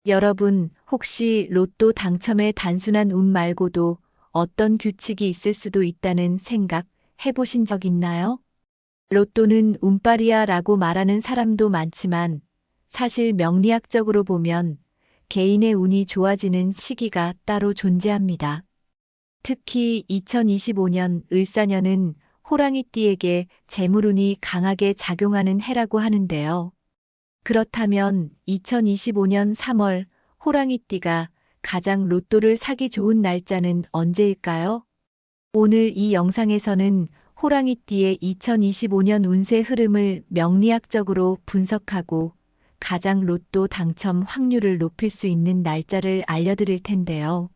여러분, 혹시 로또 당첨의 단순한 운 말고도 어떤 규칙이 있을 수도 있다는 생각 해보신 적 있나요? 로또는 운빨이야 라고 말하는 사람도 많지만 사실 명리학적으로 보면 개인의 운이 좋아지는 시기가 따로 존재합니다. 특히 2025년 을사년은 호랑이띠에게 재물운이 강하게 작용하는 해라고 하는데요. 그렇다면 2025년 3월 호랑이띠가 가장 로또를 사기 좋은 날짜는 언제일까요? 오늘 이 영상에서는 호랑이띠의 2025년 운세 흐름을 명리학적으로 분석하고 가장 로또 당첨 확률을 높일 수 있는 날짜를 알려드릴 텐데요.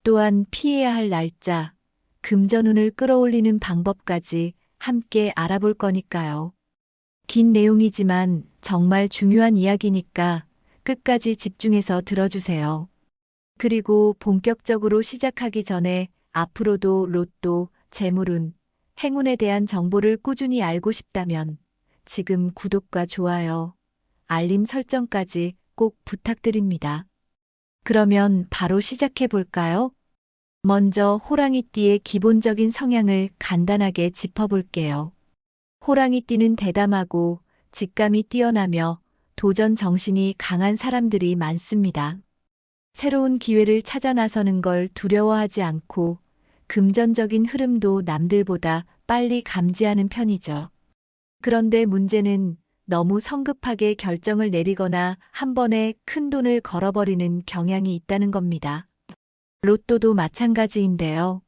또한 피해야 할 날짜, 금전운을 끌어올리는 방법까지 함께 알아볼 거니까요. 긴 내용이지만 정말 중요한 이야기니까 끝까지 집중해서 들어주세요. 그리고 본격적으로 시작하기 전에 앞으로도 로또, 재물운, 행운에 대한 정보를 꾸준히 알고 싶다면 지금 구독과 좋아요, 알림 설정까지 꼭 부탁드립니다. 그러면 바로 시작해 볼까요? 먼저 호랑이띠의 기본적인 성향을 간단하게 짚어볼게요. 호랑이띠는 대담하고 직감이 뛰어나며 도전 정신이 강한 사람들이 많습니다. 새로운 기회를 찾아 나서는 걸 두려워하지 않고 금전적인 흐름도 남들보다 빨리 감지하는 편이죠. 그런데 문제는 너무 성급하게 결정을 내리거나 한 번에 큰 돈을 걸어버리는 경향이 있다는 겁니다. 로또도 마찬가지인데요.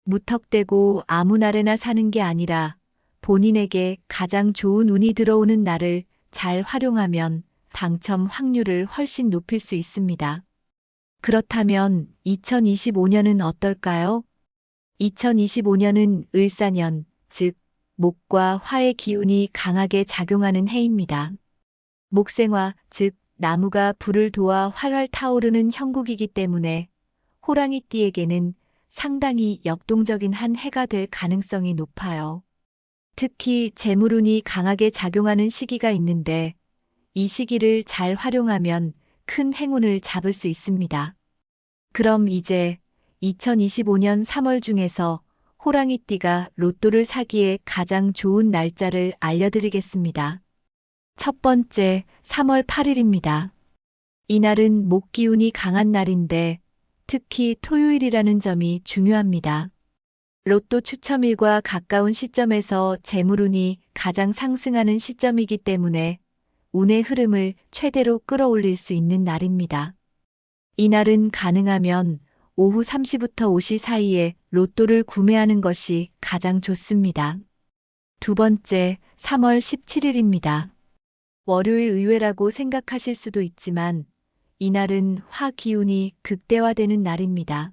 무턱대고 아무 날에나 사는 게 아니라 본인에게 가장 좋은 운이 들어오는 날을 잘 활용하면 당첨 확률을 훨씬 높일 수 있습니다. 그렇다면 2025년은 어떨까요? 2025년은 을사년, 즉 목과 화의 기운이 강하게 작용하는 해입니다. 목생화, 즉 나무가 불을 도와 활활 타오르는 형국이기 때문에 호랑이띠에게는 상당히 역동적인 한 해가 될 가능성이 높아요. 특히 재물운이 강하게 작용하는 시기가 있는데 이 시기를 잘 활용하면 큰 행운을 잡을 수 있습니다. 그럼 이제 2025년 3월 중에서 호랑이띠가 로또를 사기에 가장 좋은 날짜를 알려드리겠습니다. 첫 번째, 3월 8일입니다. 이날은 목 기운이 강한 날인데 특히 토요일이라는 점이 중요합니다. 로또 추첨일과 가까운 시점에서 재물운이 가장 상승하는 시점이기 때문에 운의 흐름을 최대로 끌어올릴 수 있는 날입니다. 이날은 가능하면 오후 3시부터 5시 사이에 로또를 구매하는 것이 가장 좋습니다. 두 번째, 3월 17일입니다. 월요일 의외라고 생각하실 수도 있지만 이날은 화 기운이 극대화되는 날입니다.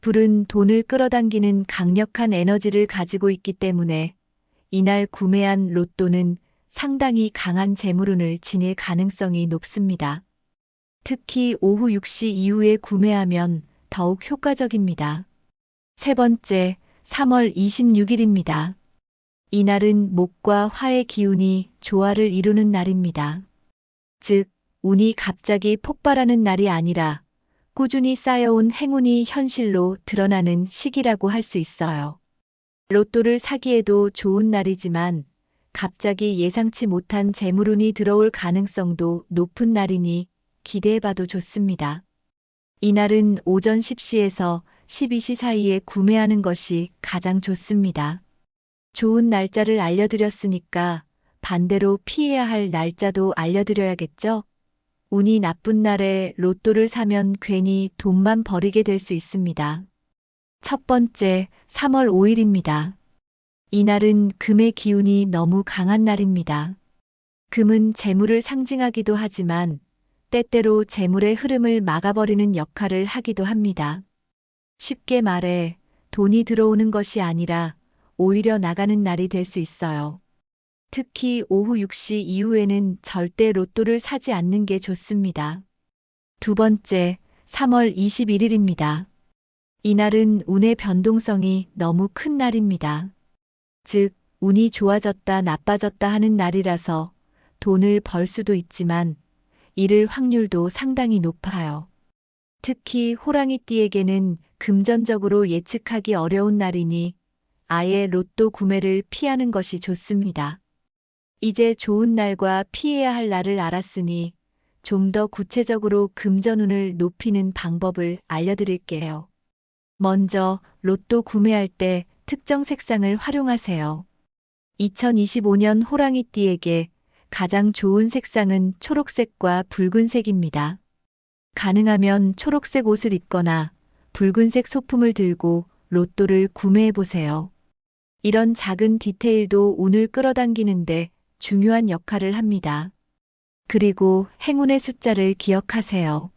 불은 돈을 끌어당기는 강력한 에너지를 가지고 있기 때문에 이날 구매한 로또는 상당히 강한 재물운을 지닐 가능성이 높습니다. 특히 오후 6시 이후에 구매하면 더욱 효과적입니다. 세 번째, 3월 26일입니다. 이날은 목과 화의 기운이 조화를 이루는 날입니다. 즉, 운이 갑자기 폭발하는 날이 아니라 꾸준히 쌓여온 행운이 현실로 드러나는 시기라고 할 수 있어요. 로또를 사기에도 좋은 날이지만 갑자기 예상치 못한 재물운이 들어올 가능성도 높은 날이니 기대해봐도 좋습니다. 이날은 오전 10시에서 12시 사이에 구매하는 것이 가장 좋습니다. 좋은 날짜를 알려드렸으니까 반대로 피해야 할 날짜도 알려드려야겠죠? 운이 나쁜 날에 로또를 사면 괜히 돈만 버리게 될 수 있습니다. 첫 번째, 3월 5일입니다. 이날은 금의 기운이 너무 강한 날입니다. 금은 재물을 상징하기도 하지만 때때로 재물의 흐름을 막아버리는 역할을 하기도 합니다. 쉽게 말해 돈이 들어오는 것이 아니라 오히려 나가는 날이 될 수 있어요. 특히 오후 6시 이후에는 절대 로또를 사지 않는 게 좋습니다. 두 번째, 3월 21일입니다. 이날은 운의 변동성이 너무 큰 날입니다. 즉, 운이 좋아졌다 나빠졌다 하는 날이라서 돈을 벌 수도 있지만 잃을 확률도 상당히 높아요. 특히 호랑이띠에게는 금전적으로 예측하기 어려운 날이니 아예 로또 구매를 피하는 것이 좋습니다. 이제 좋은 날과 피해야 할 날을 알았으니 좀 더 구체적으로 금전운을 높이는 방법을 알려드릴게요. 먼저 로또 구매할 때 특정 색상을 활용하세요. 2025년 호랑이띠에게 가장 좋은 색상은 초록색과 붉은색입니다. 가능하면 초록색 옷을 입거나 붉은색 소품을 들고 로또를 구매해 보세요. 이런 작은 디테일도 운을 끌어당기는데 중요한 역할을 합니다. 그리고 행운의 숫자를 기억하세요.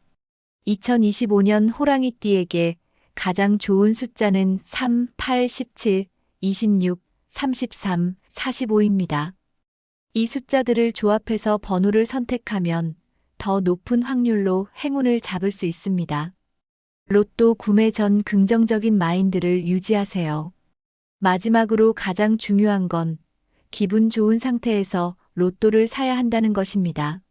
2025년 호랑이띠에게 가장 좋은 숫자는 3, 8, 17, 26, 33, 45입니다. 이 숫자들을 조합해서 번호를 선택하면 더 높은 확률로 행운을 잡을 수 있습니다. 로또 구매 전 긍정적인 마인드를 유지하세요. 마지막으로 가장 중요한 건 기분 좋은 상태에서 로또를 사야 한다는 것입니다.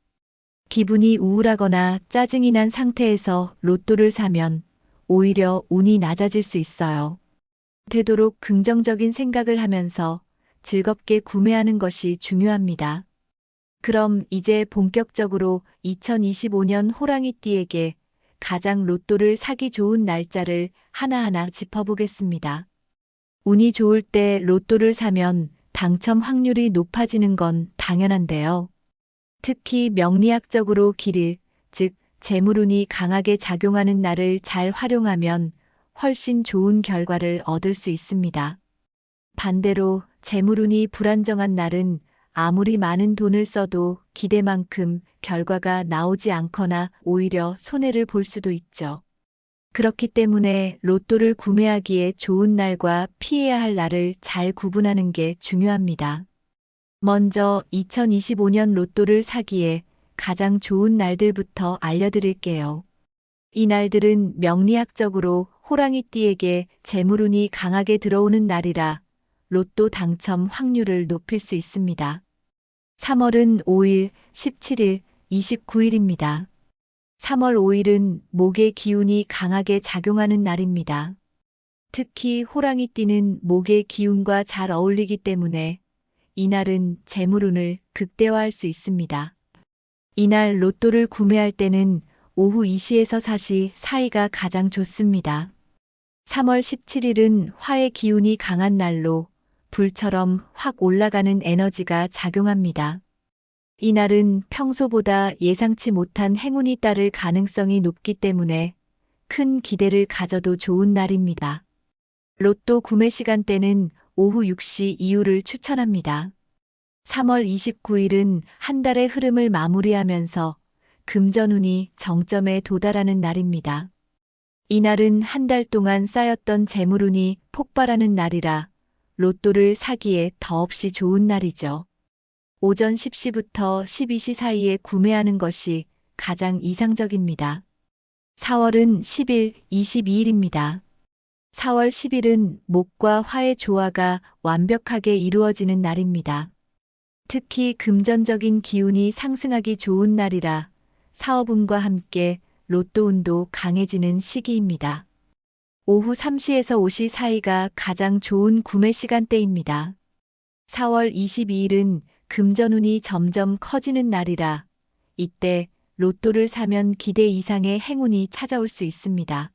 기분이 우울하거나 짜증이 난 상태에서 로또를 사면 오히려 운이 낮아질 수 있어요. 되도록 긍정적인 생각을 하면서 즐겁게 구매하는 것이 중요합니다. 그럼 이제 본격적으로 2025년 호랑이띠에게 가장 로또를 사기 좋은 날짜를 하나하나 짚어보겠습니다. 운이 좋을 때 로또를 사면 당첨 확률이 높아지는 건 당연한데요. 특히 명리학적으로 길일, 즉 재물운이 강하게 작용하는 날을 잘 활용하면 훨씬 좋은 결과를 얻을 수 있습니다. 반대로 재물운이 불안정한 날은 아무리 많은 돈을 써도 기대만큼 결과가 나오지 않거나 오히려 손해를 볼 수도 있죠. 그렇기 때문에 로또를 구매하기에 좋은 날과 피해야 할 날을 잘 구분하는 게 중요합니다. 먼저 2025년 로또를 사기에 가장 좋은 날들부터 알려드릴게요. 이 날들은 명리학적으로 호랑이띠에게 재물운이 강하게 들어오는 날이라 로또 당첨 확률을 높일 수 있습니다. 3월은 5일, 17일, 29일입니다. 3월 5일은 목의 기운이 강하게 작용하는 날입니다. 특히 호랑이띠는 목의 기운과 잘 어울리기 때문에 이날은 재물운을 극대화할 수 있습니다. 이날 로또를 구매할 때는 오후 2시에서 4시 사이가 가장 좋습니다. 3월 17일은 화의 기운이 강한 날로 불처럼 확 올라가는 에너지가 작용합니다. 이날은 평소보다 예상치 못한 행운이 따를 가능성이 높기 때문에 큰 기대를 가져도 좋은 날입니다. 로또 구매 시간대는 오후 6시 이후를 추천합니다. 3월 29일은 한 달의 흐름을 마무리하면서 금전운이 정점에 도달하는 날입니다. 이날은 한 달 동안 쌓였던 재물운이 폭발하는 날이라 로또를 사기에 더없이 좋은 날이죠. 오전 10시부터 12시 사이에 구매하는 것이 가장 이상적입니다. 4월은 10일, 22일입니다. 4월 10일은 목과 화의 조화가 완벽하게 이루어지는 날입니다. 특히 금전적인 기운이 상승하기 좋은 날이라 사업운과 함께 로또운도 강해지는 시기입니다. 오후 3시에서 5시 사이가 가장 좋은 구매 시간대입니다. 4월 22일은 금전운이 점점 커지는 날이라 이때 로또를 사면 기대 이상의 행운이 찾아올 수 있습니다.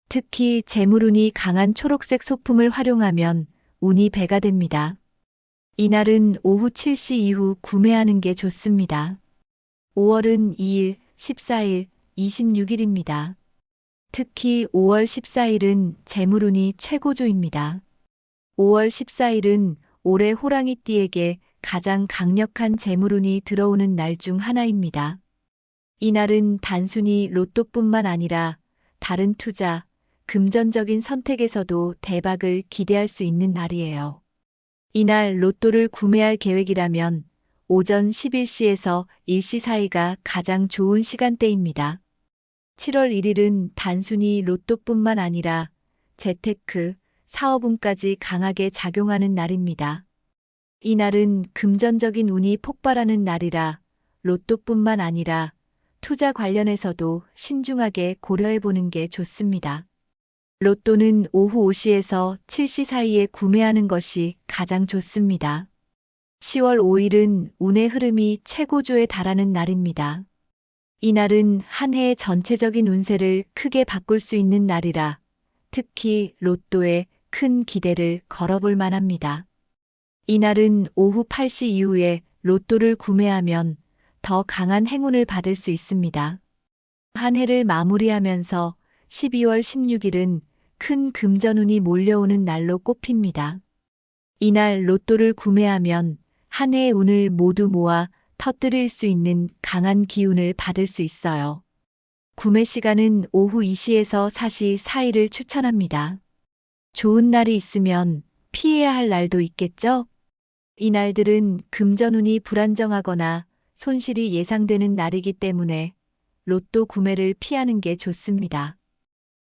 특히 재물운이 강한 초록색 소품을 활용하면 운이 배가 됩니다. 이날은 오후 7시 이후 구매하는 게 좋습니다. 5월은 2일, 14일, 26일입니다. 특히 5월 14일은 재물운이 최고조입니다. 5월 14일은 올해 호랑이띠에게 가장 강력한 재물운이 들어오는 날 중 하나입니다. 이날은 단순히 로또뿐만 아니라 다른 투자, 금전적인 선택에서도 대박을 기대할 수 있는 날이에요. 이날 로또를 구매할 계획이라면 오전 11시에서 1시 사이가 가장 좋은 시간대입니다. 7월 1일은 단순히 로또뿐만 아니라 재테크, 사업운까지 강하게 작용하는 날입니다. 이날은 금전적인 운이 폭발하는 날이라 로또뿐만 아니라 투자 관련해서도 신중하게 고려해 보는 게 좋습니다. 로또는 오후 5시에서 7시 사이에 구매하는 것이 가장 좋습니다. 10월 5일은 운의 흐름이 최고조에 달하는 날입니다. 이날은 한 해의 전체적인 운세를 크게 바꿀 수 있는 날이라 특히 로또에 큰 기대를 걸어볼 만합니다. 이날은 오후 8시 이후에 로또를 구매하면 더 강한 행운을 받을 수 있습니다. 한 해를 마무리하면서 12월 16일은 큰 금전운이 몰려오는 날로 꼽힙니다. 이날 로또를 구매하면 한 해의 운을 모두 모아 터뜨릴 수 있는 강한 기운을 받을 수 있어요. 구매 시간은 오후 2시에서 4시 사이를 추천합니다. 좋은 날이 있으면 피해야 할 날도 있겠죠? 이 날들은 금전운이 불안정하거나 손실이 예상되는 날이기 때문에 로또 구매를 피하는 게 좋습니다.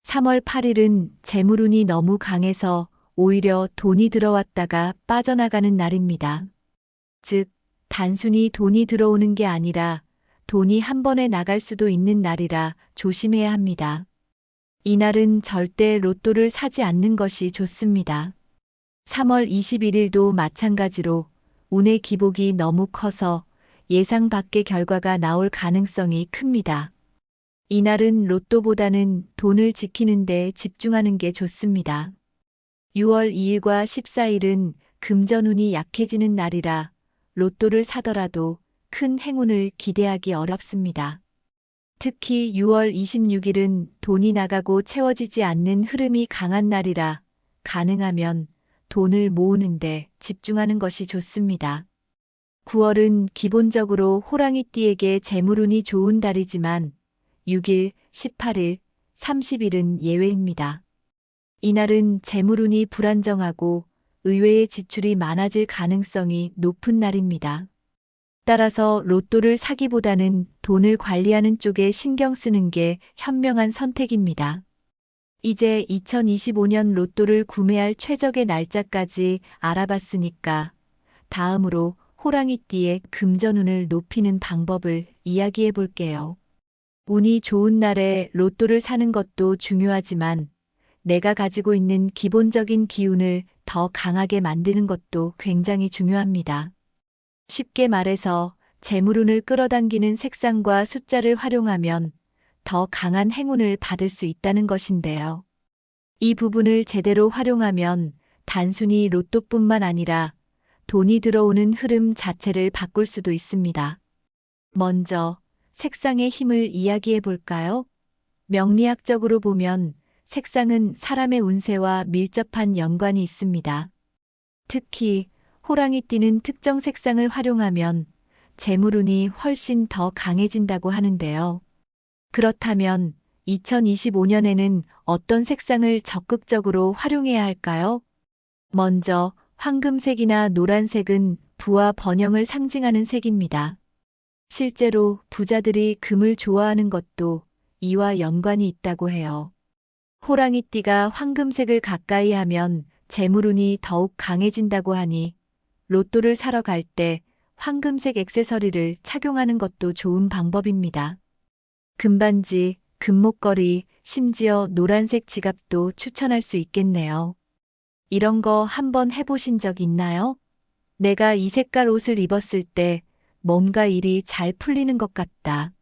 3월 8일은 재물운이 너무 강해서 오히려 돈이 들어왔다가 빠져나가는 날입니다. 즉, 단순히 돈이 들어오는 게 아니라 돈이 한 번에 나갈 수도 있는 날이라 조심해야 합니다. 이날은 절대 로또를 사지 않는 것이 좋습니다. 3월 21일도 마찬가지로 운의 기복이 너무 커서 예상 밖의 결과가 나올 가능성이 큽니다. 이날은 로또보다는 돈을 지키는 데 집중하는 게 좋습니다. 6월 2일과 14일은 금전운이 약해지는 날이라 로또를 사더라도 큰 행운을 기대하기 어렵습니다. 특히 6월 26일은 돈이 나가고 채워지지 않는 흐름이 강한 날이라 가능하면 돈을 모으는데 집중하는 것이 좋습니다. 9월은 기본적으로 호랑이띠에게 재물운이 좋은 달이지만 6일, 18일, 30일은 예외입니다. 이날은 재물운이 불안정하고 의외의 지출이 많아질 가능성이 높은 날입니다. 따라서 로또를 사기보다는 돈을 관리하는 쪽에 신경 쓰는 게 현명한 선택입니다. 이제 2025년 로또를 구매할 최적의 날짜까지 알아봤으니까 다음으로 호랑이띠의 금전운을 높이는 방법을 이야기해 볼게요. 운이 좋은 날에 로또를 사는 것도 중요하지만 내가 가지고 있는 기본적인 기운을 더 강하게 만드는 것도 굉장히 중요합니다. 쉽게 말해서 재물운을 끌어당기는 색상과 숫자를 활용하면 더 강한 행운을 받을 수 있다는 것인데요. 이 부분을 제대로 활용하면 단순히 로또뿐만 아니라 돈이 들어오는 흐름 자체를 바꿀 수도 있습니다. 먼저 색상의 힘을 이야기해 볼까요? 명리학적으로 보면 색상은 사람의 운세와 밀접한 연관이 있습니다. 특히 호랑이띠는 특정 색상을 활용하면 재물운이 훨씬 더 강해진다고 하는데요. 그렇다면 2025년에는 어떤 색상을 적극적으로 활용해야 할까요? 먼저 황금색이나 노란색은 부와 번영을 상징하는 색입니다. 실제로 부자들이 금을 좋아하는 것도 이와 연관이 있다고 해요. 호랑이띠가 황금색을 가까이 하면 재물운이 더욱 강해진다고 하니 로또를 사러 갈 때 황금색 액세서리를 착용하는 것도 좋은 방법입니다. 금반지, 금목걸이, 심지어 노란색 지갑도 추천할 수 있겠네요. 이런 거 한번 해보신 적 있나요? 내가 이 색깔 옷을 입었을 때 뭔가 일이 잘 풀리는 것 같다.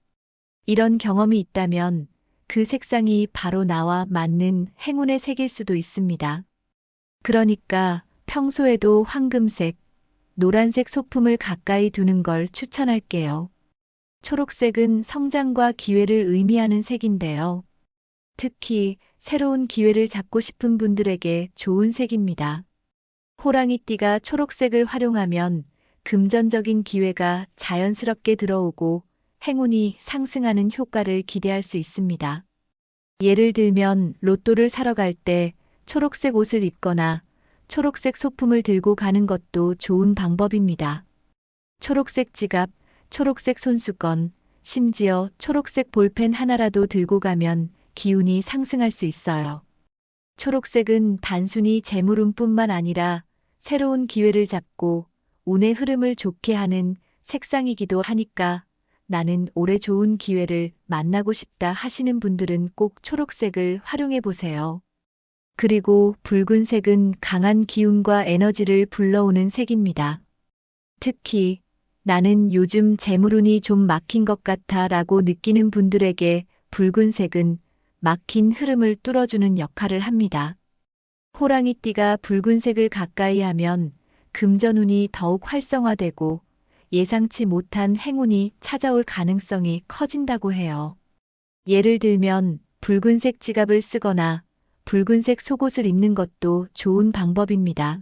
이런 경험이 있다면 그 색상이 바로 나와 맞는 행운의 색일 수도 있습니다. 그러니까 평소에도 황금색, 노란색 소품을 가까이 두는 걸 추천할게요. 초록색은 성장과 기회를 의미하는 색인데요. 특히 새로운 기회를 잡고 싶은 분들에게 좋은 색입니다. 호랑이띠가 초록색을 활용하면 금전적인 기회가 자연스럽게 들어오고 행운이 상승하는 효과를 기대할 수 있습니다. 예를 들면 로또를 사러 갈 때 초록색 옷을 입거나 초록색 소품을 들고 가는 것도 좋은 방법입니다. 초록색 지갑, 초록색 손수건, 심지어 초록색 볼펜 하나라도 들고 가면 기운이 상승할 수 있어요. 초록색은 단순히 재물운뿐만 아니라 새로운 기회를 잡고 운의 흐름을 좋게 하는 색상이기도 하니까 나는 올해 좋은 기회를 만나고 싶다 하시는 분들은 꼭 초록색을 활용해 보세요. 그리고 붉은색은 강한 기운과 에너지를 불러오는 색입니다. 특히 나는 요즘 재물운이 좀 막힌 것 같아 라고 느끼는 분들에게 붉은색은 막힌 흐름을 뚫어주는 역할을 합니다. 호랑이띠가 붉은색을 가까이 하면 금전운이 더욱 활성화되고 예상치 못한 행운이 찾아올 가능성이 커진다고 해요. 예를 들면 붉은색 지갑을 쓰거나 붉은색 속옷을 입는 것도 좋은 방법입니다.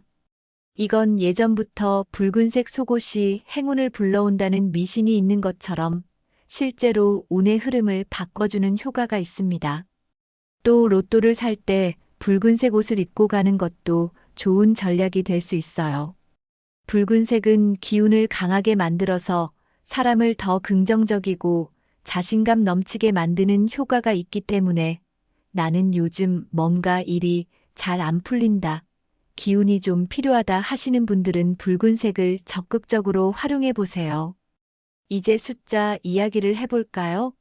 이건 예전부터 붉은색 속옷이 행운을 불러온다는 미신이 있는 것처럼 실제로 운의 흐름을 바꿔주는 효과가 있습니다. 또 로또를 살 때 붉은색 옷을 입고 가는 것도 좋은 전략이 될 수 있어요. 붉은색은 기운을 강하게 만들어서 사람을 더 긍정적이고 자신감 넘치게 만드는 효과가 있기 때문에 나는 요즘 뭔가 일이 잘 안 풀린다, 기운이 좀 필요하다 하시는 분들은 붉은색을 적극적으로 활용해 보세요. 이제 숫자 이야기를 해볼까요?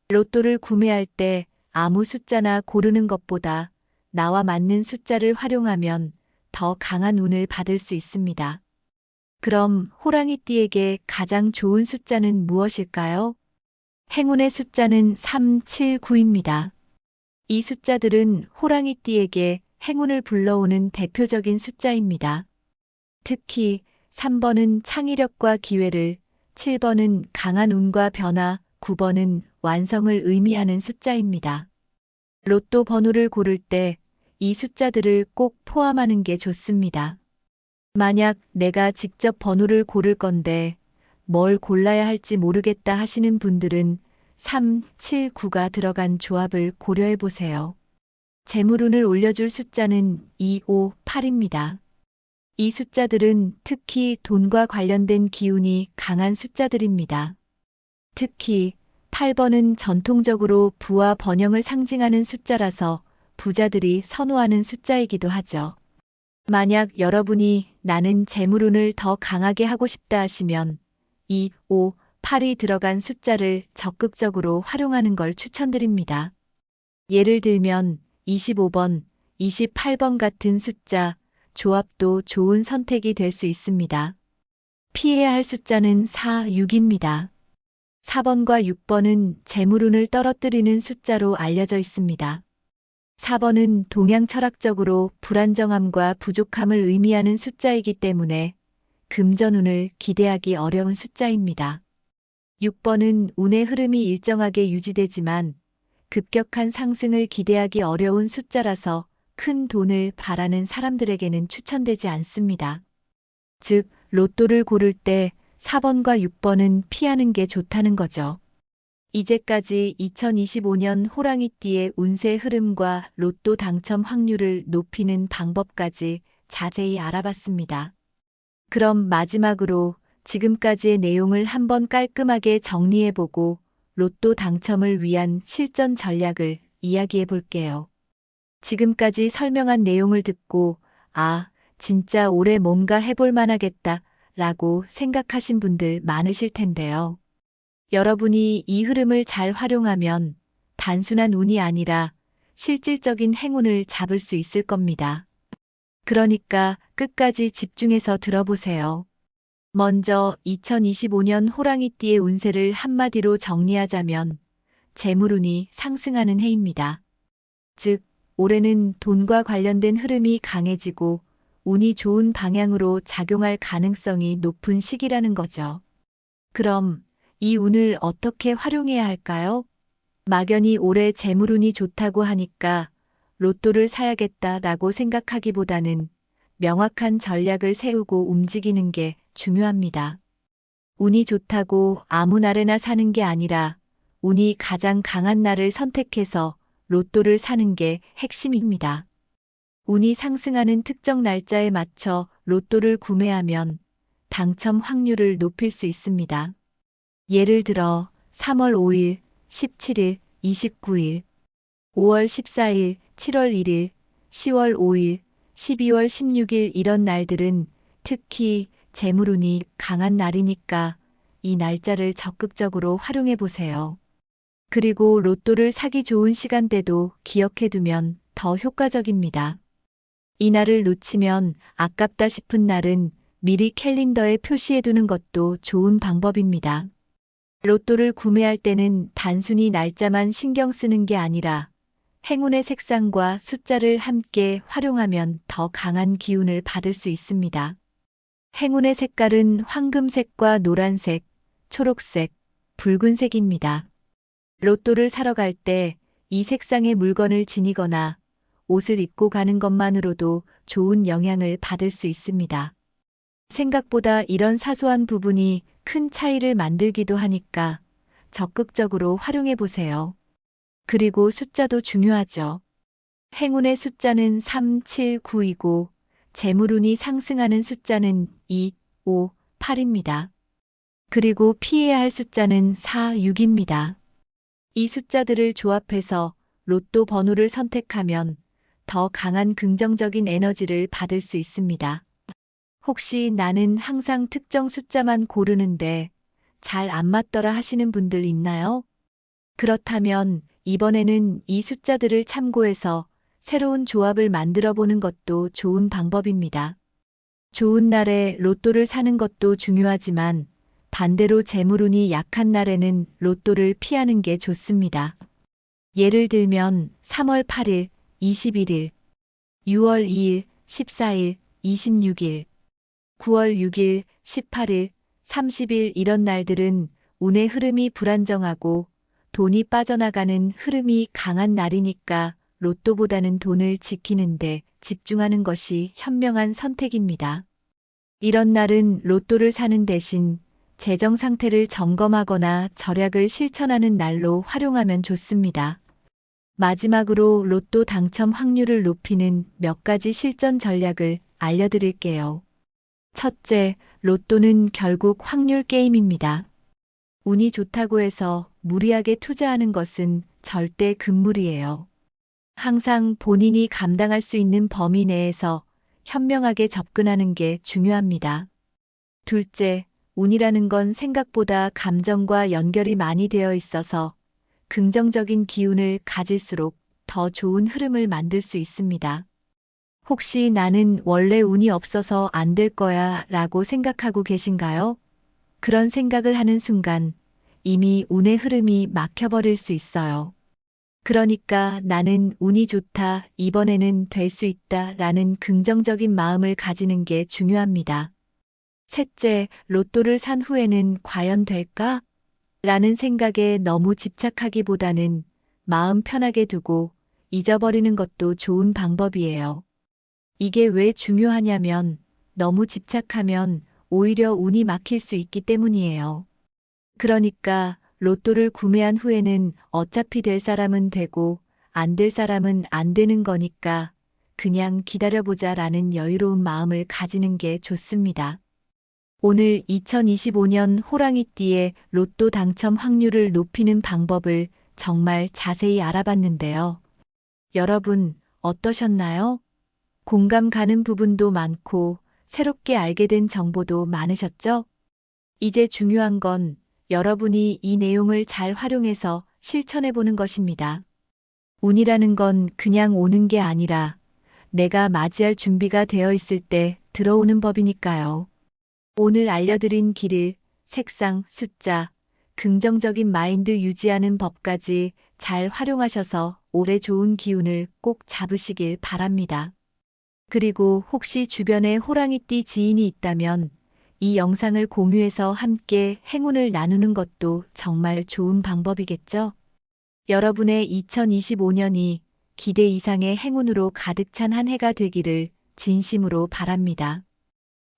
로또를 구매할 때 아무 숫자나 고르는 것보다 나와 맞는 숫자를 활용하면 더 강한 운을 받을 수 있습니다. 그럼 호랑이띠에게 가장 좋은 숫자는 무엇일까요? 행운의 숫자는 3, 7, 9입니다. 이 숫자들은 호랑이띠에게 행운을 불러오는 대표적인 숫자입니다. 특히 3번은 창의력과 기회를, 7번은 강한 운과 변화, 9번은 완성을 의미하는 숫자입니다. 로또 번호를 고를 때 이 숫자들을 꼭 포함하는 게 좋습니다. 만약 내가 직접 번호를 고를 건데 뭘 골라야 할지 모르겠다 하시는 분들은 3, 7, 9가 들어간 조합을 고려해 보세요. 재물운을 올려줄 숫자는 2, 5, 8입니다. 이 숫자들은 특히 돈과 관련된 기운이 강한 숫자들입니다. 특히 8번은 전통적으로 부와 번영을 상징하는 숫자라서 부자들이 선호하는 숫자이기도 하죠. 만약 여러분이 나는 재물운을 더 강하게 하고 싶다 하시면 2, 5, 8이 들어간 숫자를 적극적으로 활용하는 걸 추천드립니다. 예를 들면 25번, 28번 같은 숫자, 조합도 좋은 선택이 될 수 있습니다. 피해야 할 숫자는 4, 6입니다. 4번과 6번은 재물운을 떨어뜨리는 숫자로 알려져 있습니다. 4번은 동양 철학적으로 불안정함과 부족함을 의미하는 숫자이기 때문에 금전운을 기대하기 어려운 숫자입니다. 6번은 운의 흐름이 일정하게 유지되지만 급격한 상승을 기대하기 어려운 숫자라서 큰 돈을 바라는 사람들에게는 추천되지 않습니다. 즉, 로또를 고를 때 4번과 6번은 피하는 게 좋다는 거죠. 이제까지 2025년 호랑이띠의 운세 흐름과 로또 당첨 확률을 높이는 방법까지 자세히 알아봤습니다. 그럼 마지막으로 지금까지의 내용을 한번 깔끔하게 정리해보고 로또 당첨을 위한 실전 전략을 이야기해 볼게요. 지금까지 설명한 내용을 듣고 진짜 올해 뭔가 해볼 만하겠다 라고 생각하신 분들 많으실 텐데요. 여러분이 이 흐름을 잘 활용하면 단순한 운이 아니라 실질적인 행운을 잡을 수 있을 겁니다. 그러니까 끝까지 집중해서 들어보세요. 먼저 2025년 호랑이띠의 운세를 한마디로 정리하자면 재물운이 상승하는 해입니다. 즉, 올해는 돈과 관련된 흐름이 강해지고 운이 좋은 방향으로 작용할 가능성이 높은 시기라는 거죠. 그럼 이 운을 어떻게 활용해야 할까요? 막연히 올해 재물운이 좋다고 하니까 로또를 사야겠다라고 생각하기보다는 명확한 전략을 세우고 움직이는 게 중요합니다. 운이 좋다고 아무 날에나 사는 게 아니라 운이 가장 강한 날을 선택해서 로또를 사는 게 핵심입니다. 운이 상승하는 특정 날짜에 맞춰 로또를 구매하면 당첨 확률을 높일 수 있습니다. 예를 들어 3월 5일, 17일, 29일, 5월 14일, 7월 1일, 10월 5일, 12월 16일 이런 날들은 특히 재물운이 강한 날이니까 이 날짜를 적극적으로 활용해 보세요. 그리고 로또를 사기 좋은 시간대도 기억해 두면 더 효과적입니다. 이 날을 놓치면 아깝다 싶은 날은 미리 캘린더에 표시해 두는 것도 좋은 방법입니다. 로또를 구매할 때는 단순히 날짜만 신경 쓰는 게 아니라 행운의 색상과 숫자를 함께 활용하면 더 강한 기운을 받을 수 있습니다. 행운의 색깔은 황금색과 노란색, 초록색, 붉은색입니다. 로또를 사러 갈 때 이 색상의 물건을 지니거나 옷을 입고 가는 것만으로도 좋은 영향을 받을 수 있습니다. 생각보다 이런 사소한 부분이 큰 차이를 만들기도 하니까 적극적으로 활용해 보세요. 그리고 숫자도 중요하죠. 행운의 숫자는 3, 7, 9이고 재물운이 상승하는 숫자는 2, 5, 8입니다. 그리고 피해야 할 숫자는 4, 6입니다. 이 숫자들을 조합해서 로또 번호를 선택하면 더 강한 긍정적인 에너지를 받을 수 있습니다. 혹시 나는 항상 특정 숫자만 고르는데 잘 안 맞더라 하시는 분들 있나요? 그렇다면 이번에는 이 숫자들을 참고해서 새로운 조합을 만들어 보는 것도 좋은 방법입니다. 좋은 날에 로또를 사는 것도 중요하지만 반대로 재물운이 약한 날에는 로또를 피하는 게 좋습니다. 예를 들면 3월 8일, 21일, 6월 2일, 14일, 26일, 9월 6일, 18일, 30일 이런 날들은 운의 흐름이 불안정하고 돈이 빠져나가는 흐름이 강한 날이니까 로또보다는 돈을 지키는데 집중하는 것이 현명한 선택입니다. 이런 날은 로또를 사는 대신 재정 상태를 점검하거나 절약을 실천하는 날로 활용하면 좋습니다. 마지막으로 로또 당첨 확률을 높이는 몇 가지 실전 전략을 알려드릴게요. 첫째, 로또는 결국 확률 게임입니다. 운이 좋다고 해서 무리하게 투자하는 것은 절대 금물이에요. 항상 본인이 감당할 수 있는 범위 내에서 현명하게 접근하는 게 중요합니다. 둘째, 운이라는 건 생각보다 감정과 연결이 많이 되어 있어서 긍정적인 기운을 가질수록 더 좋은 흐름을 만들 수 있습니다. 혹시 나는 원래 운이 없어서 안 될 거야 라고 생각하고 계신가요? 그런 생각을 하는 순간 이미 운의 흐름이 막혀버릴 수 있어요. 그러니까 나는 운이 좋다, 이번에는 될 수 있다 라는 긍정적인 마음을 가지는 게 중요합니다. 셋째, 로또를 산 후에는 과연 될까? 라는 생각에 너무 집착하기보다는 마음 편하게 두고 잊어버리는 것도 좋은 방법이에요. 이게 왜 중요하냐면 너무 집착하면 오히려 운이 막힐 수 있기 때문이에요. 그러니까 로또를 구매한 후에는 어차피 될 사람은 되고 안 될 사람은 안 되는 거니까 그냥 기다려보자 라는 여유로운 마음을 가지는 게 좋습니다. 오늘 2025년 호랑이띠의 로또 당첨 확률을 높이는 방법을 정말 자세히 알아봤는데요. 여러분, 어떠셨나요? 공감 가는 부분도 많고 새롭게 알게 된 정보도 많으셨죠? 이제 중요한 건 여러분이 이 내용을 잘 활용해서 실천해 보는 것입니다. 운이라는 건 그냥 오는 게 아니라 내가 맞이할 준비가 되어 있을 때 들어오는 법이니까요. 오늘 알려드린 길을, 색상, 숫자, 긍정적인 마인드 유지하는 법까지 잘 활용하셔서 올해 좋은 기운을 꼭 잡으시길 바랍니다. 그리고 혹시 주변에 호랑이띠 지인이 있다면 이 영상을 공유해서 함께 행운을 나누는 것도 정말 좋은 방법이겠죠? 여러분의 2025년이 기대 이상의 행운으로 가득 찬 한 해가 되기를 진심으로 바랍니다.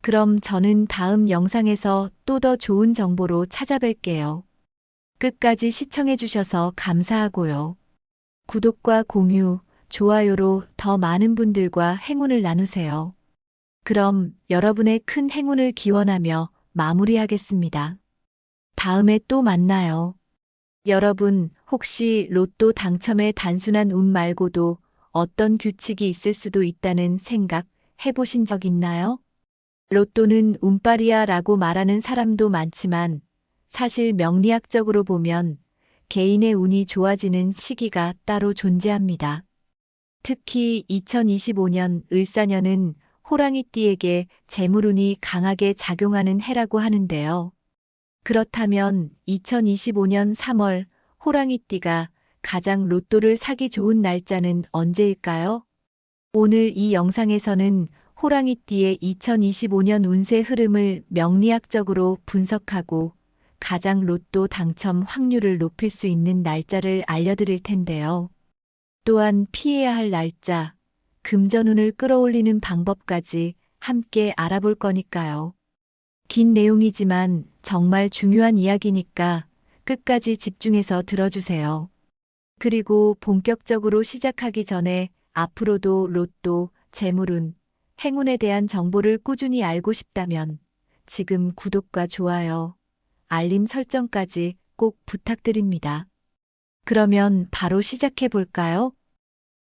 그럼 저는 다음 영상에서 또 더 좋은 정보로 찾아뵐게요. 끝까지 시청해주셔서 감사하고요. 구독과 공유, 좋아요로 더 많은 분들과 행운을 나누세요. 그럼 여러분의 큰 행운을 기원하며 마무리하겠습니다. 다음에 또 만나요. 여러분, 혹시 로또 당첨의 단순한 운 말고도 어떤 규칙이 있을 수도 있다는 생각 해보신 적 있나요? 로또는 운빨이야 라고 말하는 사람도 많지만 사실 명리학적으로 보면 개인의 운이 좋아지는 시기가 따로 존재합니다. 특히 2025년 을사년은 호랑이띠에게 재물운이 강하게 작용하는 해라고 하는데요. 그렇다면 2025년 3월 호랑이띠가 가장 로또를 사기 좋은 날짜는 언제일까요? 오늘 이 영상에서는 호랑이띠의 2025년 운세 흐름을 명리학적으로 분석하고 가장 로또 당첨 확률을 높일 수 있는 날짜를 알려드릴 텐데요. 또한 피해야 할 날짜, 금전운을 끌어올리는 방법까지 함께 알아볼 거니까요. 긴 내용이지만 정말 중요한 이야기니까 끝까지 집중해서 들어주세요. 그리고 본격적으로 시작하기 전에 앞으로도 로또, 재물운, 행운에 대한 정보를 꾸준히 알고 싶다면 지금 구독과 좋아요, 알림 설정까지 꼭 부탁드립니다. 그러면 바로 시작해 볼까요?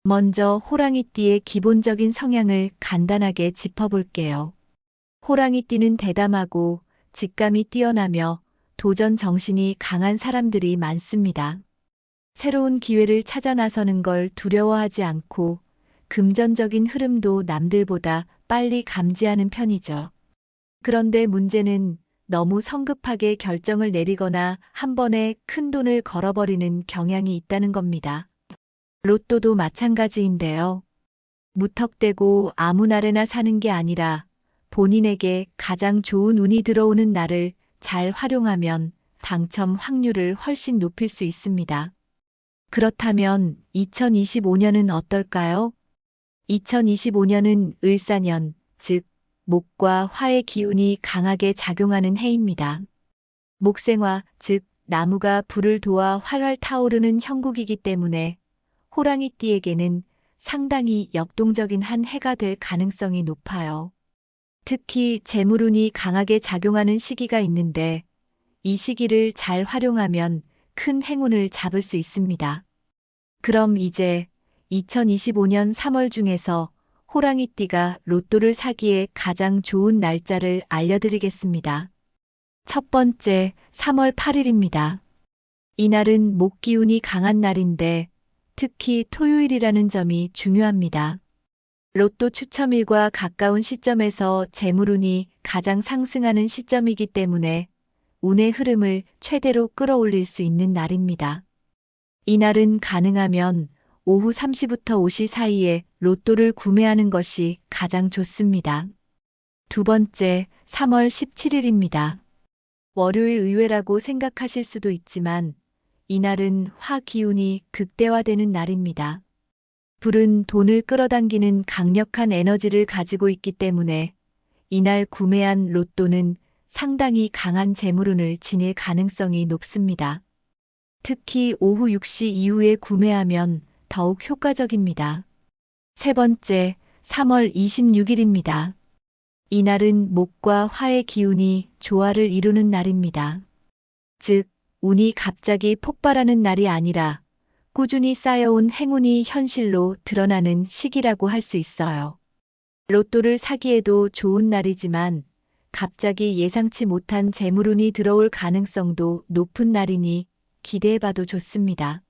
먼저 호랑이띠의 기본적인 성향을 간단하게 짚어볼게요. 호랑이띠는 대담하고 직감이 뛰어나며 도전 정신이 강한 사람들이 많습니다. 새로운 기회를 찾아 나서는 걸 두려워하지 않고 금전적인 흐름도 남들보다 빨리 감지하는 편이죠. 그런데 문제는 너무 성급하게 결정을 내리거나 한 번에 큰 돈을 걸어버리는 경향이 있다는 겁니다. 로또도 마찬가지인데요. 무턱대고 아무 날에나 사는 게 아니라 본인에게 가장 좋은 운이 들어오는 날을 잘 활용하면 당첨 확률을 훨씬 높일 수 있습니다. 그렇다면 2025년은 어떨까요? 2025년은 을사년, 즉 목과 화의 기운이 강하게 작용하는 해입니다. 목생화, 즉 나무가 불을 도와 활활 타오르는 형국이기 때문에 호랑이띠에게는 상당히 역동적인 한 해가 될 가능성이 높아요. 특히 재물운이 강하게 작용하는 시기가 있는데 이 시기를 잘 활용하면 큰 행운을 잡을 수 있습니다. 그럼 이제 2025년 3월 중에서 호랑이띠가 로또를 사기에 가장 좋은 날짜를 알려드리겠습니다. 첫 번째, 3월 8일입니다. 이날은 목 기운이 강한 날인데 특히 토요일이라는 점이 중요합니다. 로또 추첨일과 가까운 시점에서 재물운이 가장 상승하는 시점이기 때문에 운의 흐름을 최대로 끌어올릴 수 있는 날입니다. 이날은 가능하면 오후 3시부터 5시 사이에 로또를 구매하는 것이 가장 좋습니다. 두 번째, 3월 17일입니다. 월요일 의외라고 생각하실 수도 있지만 이날은 화 기운이 극대화되는 날입니다. 불은 돈을 끌어당기는 강력한 에너지를 가지고 있기 때문에 이날 구매한 로또는 상당히 강한 재물운을 지닐 가능성이 높습니다. 특히 오후 6시 이후에 구매하면 더욱 효과적입니다. 세 번째, 3월 26일입니다. 이날은 목과 화의 기운이 조화를 이루는 날입니다. 즉, 운이 갑자기 폭발하는 날이 아니라 꾸준히 쌓여온 행운이 현실로 드러나는 시기라고 할 수 있어요. 로또를 사기에도 좋은 날이지만 갑자기 예상치 못한 재물운이 들어올 가능성도 높은 날이니 기대해봐도 좋습니다.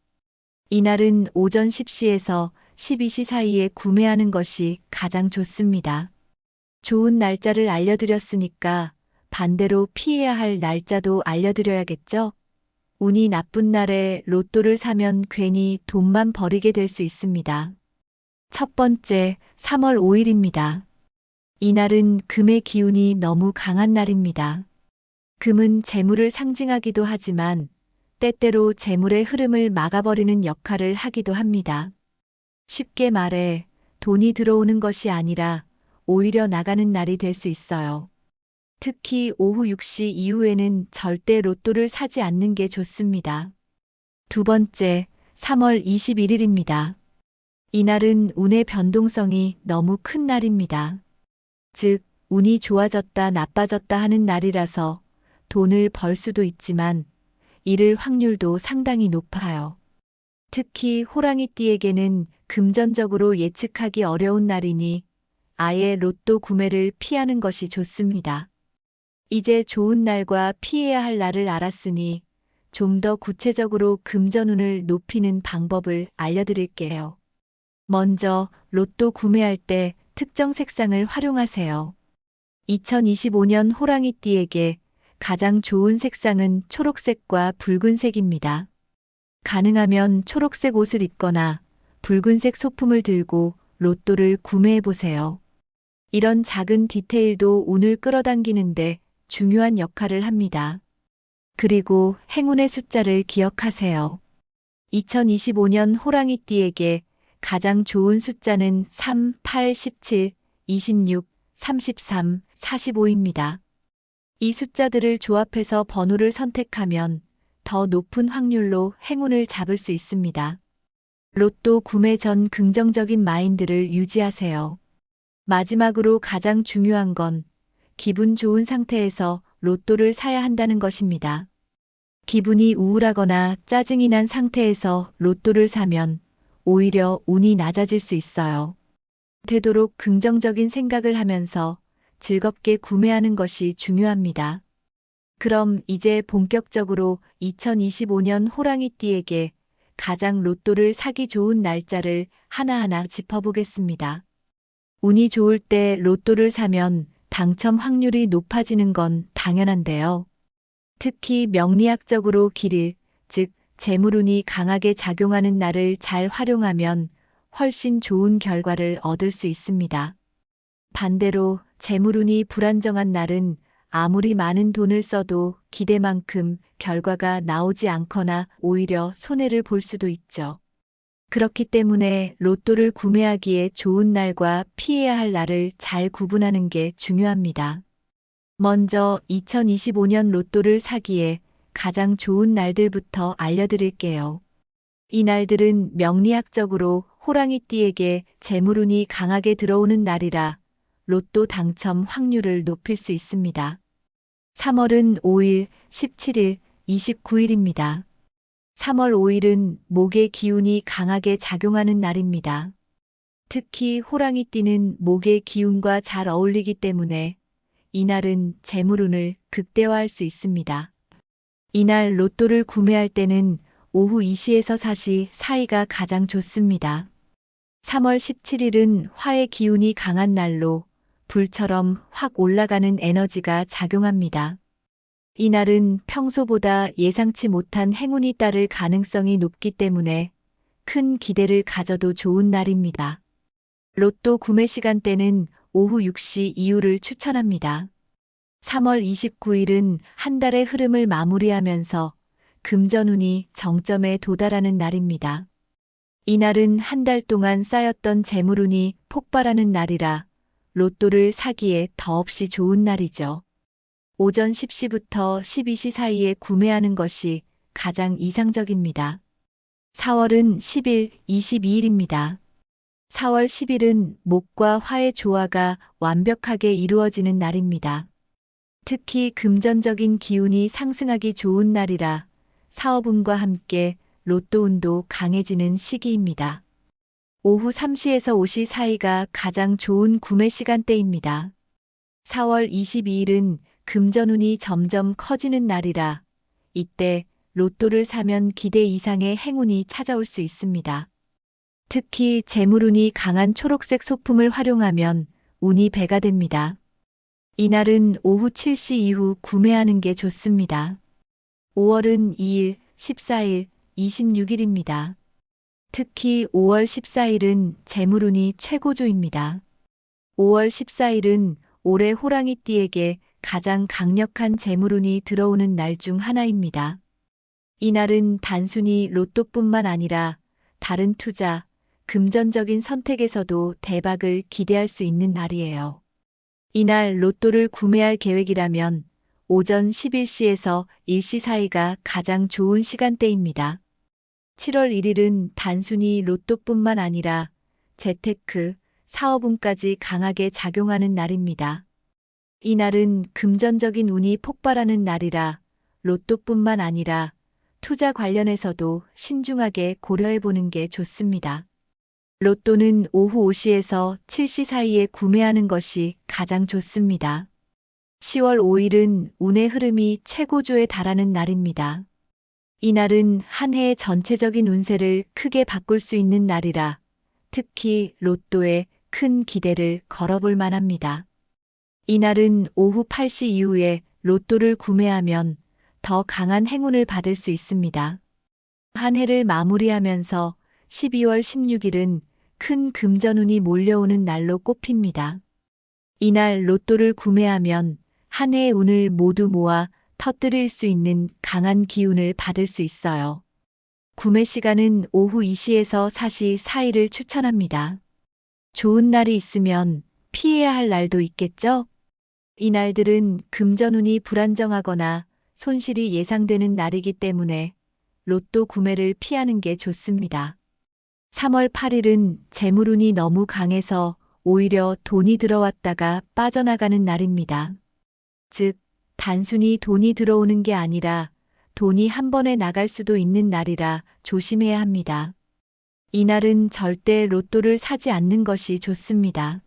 이날은 오전 10시에서 12시 사이에 구매하는 것이 가장 좋습니다. 좋은 날짜를 알려드렸으니까 반대로 피해야 할 날짜도 알려드려야겠죠? 운이 나쁜 날에 로또를 사면 괜히 돈만 버리게 될 수 있습니다. 첫 번째, 3월 5일입니다. 이날은 금의 기운이 너무 강한 날입니다. 금은 재물을 상징하기도 하지만 때때로 재물의 흐름을 막아버리는 역할을 하기도 합니다. 쉽게 말해 돈이 들어오는 것이 아니라 오히려 나가는 날이 될 수 있어요. 특히 오후 6시 이후에는 절대 로또를 사지 않는 게 좋습니다. 두 번째, 3월 21일입니다. 이날은 운의 변동성이 너무 큰 날입니다. 즉, 운이 좋아졌다 나빠졌다 하는 날이라서 돈을 벌 수도 있지만 잃을 확률도 상당히 높아요. 특히 호랑이띠에게는 금전적으로 예측하기 어려운 날이니 아예 로또 구매를 피하는 것이 좋습니다. 이제 좋은 날과 피해야 할 날을 알았으니 좀 더 구체적으로 금전운을 높이는 방법을 알려드릴게요. 먼저 로또 구매할 때 특정 색상을 활용하세요. 2025년 호랑이띠에게 가장 좋은 색상은 초록색과 붉은색입니다. 가능하면 초록색 옷을 입거나 붉은색 소품을 들고 로또를 구매해 보세요. 이런 작은 디테일도 운을 끌어당기는데 중요한 역할을 합니다. 그리고 행운의 숫자를 기억하세요. 2025년 호랑이띠에게 가장 좋은 숫자는 3, 8, 17, 26, 33, 45입니다. 이 숫자들을 조합해서 번호를 선택하면 더 높은 확률로 행운을 잡을 수 있습니다. 로또 구매 전 긍정적인 마인드를 유지하세요. 마지막으로 가장 중요한 건 기분 좋은 상태에서 로또를 사야 한다는 것입니다. 기분이 우울하거나 짜증이 난 상태에서 로또를 사면 오히려 운이 낮아질 수 있어요. 되도록 긍정적인 생각을 하면서 즐겁게 구매하는 것이 중요합니다. 그럼 이제 본격적으로 2025년 호랑이띠에게 가장 로또를 사기 좋은 날짜를 하나하나 짚어보겠습니다. 운이 좋을 때 로또를 사면 당첨 확률이 높아지는 건 당연한데요. 특히 명리학적으로 길일, 즉 재물운이 강하게 작용하는 날을 잘 활용하면 훨씬 좋은 결과를 얻을 수 있습니다. 반대로 재물운이 불안정한 날은 아무리 많은 돈을 써도 기대만큼 결과가 나오지 않거나 오히려 손해를 볼 수도 있죠. 그렇기 때문에 로또를 구매하기에 좋은 날과 피해야 할 날을 잘 구분하는 게 중요합니다. 먼저 2025년 로또를 사기에 가장 좋은 날들부터 알려드릴게요. 이 날들은 명리학적으로 호랑이띠에게 재물운이 강하게 들어오는 날이라 로또 당첨 확률을 높일 수 있습니다. 3월은 5일, 17일, 29일입니다. 3월 5일은 목의 기운이 강하게 작용하는 날입니다. 특히 호랑이띠는 목의 기운과 잘 어울리기 때문에 이날은 재물운을 극대화할 수 있습니다. 이날 로또를 구매할 때는 오후 2시에서 4시 사이가 가장 좋습니다. 3월 17일은 화의 기운이 강한 날로 불처럼 확 올라가는 에너지가 작용합니다. 이날은 평소보다 예상치 못한 행운이 따를 가능성이 높기 때문에 큰 기대를 가져도 좋은 날입니다. 로또 구매 시간대는 오후 6시 이후를 추천합니다. 3월 29일은 한 달의 흐름을 마무리하면서 금전운이 정점에 도달하는 날입니다. 이날은 한 달 동안 쌓였던 재물운이 폭발하는 날이라 로또를 사기에 더없이 좋은 날이죠. 오전 10시부터 12시 사이에 구매하는 것이 가장 이상적입니다. 4월은 10일, 22일입니다. 4월 10일은 목과 화의 조화가 완벽하게 이루어지는 날입니다. 특히 금전적인 기운이 상승하기 좋은 날이라 사업운과 함께 로또운도 강해지는 시기입니다. 오후 3시에서 5시 사이가 가장 좋은 구매 시간대입니다. 4월 22일은 금전운이 점점 커지는 날이라 이때 로또를 사면 기대 이상의 행운이 찾아올 수 있습니다. 특히 재물운이 강한 초록색 소품을 활용하면 운이 배가 됩니다. 이날은 오후 7시 이후 구매하는 게 좋습니다. 5월은 2일, 14일, 26일입니다. 특히 5월 14일은 재물운이 최고조입니다. 5월 14일은 올해 호랑이띠에게 가장 강력한 재물운이 들어오는 날 중 하나입니다. 이날은 단순히 로또뿐만 아니라 다른 투자, 금전적인 선택에서도 대박을 기대할 수 있는 날이에요. 이날 로또를 구매할 계획이라면 오전 11시에서 1시 사이가 가장 좋은 시간대입니다. 7월 1일은 단순히 로또뿐만 아니라 재테크, 사업운까지 강하게 작용하는 날입니다. 이날은 금전적인 운이 폭발하는 날이라 로또뿐만 아니라 투자 관련해서도 신중하게 고려해보는 게 좋습니다. 로또는 오후 5시에서 7시 사이에 구매하는 것이 가장 좋습니다. 10월 5일은 운의 흐름이 최고조에 달하는 날입니다. 이날은 한 해의 전체적인 운세를 크게 바꿀 수 있는 날이라 특히 로또에 큰 기대를 걸어볼 만합니다. 이날은 오후 8시 이후에 로또를 구매하면 더 강한 행운을 받을 수 있습니다. 한 해를 마무리하면서 12월 16일은 큰 금전운이 몰려오는 날로 꼽힙니다. 이날 로또를 구매하면 한 해의 운을 모두 모아 터뜨릴 수 있는 강한 기운을 받을 수 있어요. 구매 시간은 오후 2시에서 4시 사이를 추천합니다. 좋은 날이 있으면 피해야 할 날도 있겠죠? 이 날들은 금전운이 불안정하거나 손실이 예상되는 날이기 때문에 로또 구매를 피하는 게 좋습니다. 3월 8일은 재물운이 너무 강해서 오히려 돈이 들어왔다가 빠져나가는 날입니다. 즉, 단순히 돈이 들어오는 게 아니라 돈이 한 번에 나갈 수도 있는 날이라 조심해야 합니다. 이날은 절대 로또를 사지 않는 것이 좋습니다.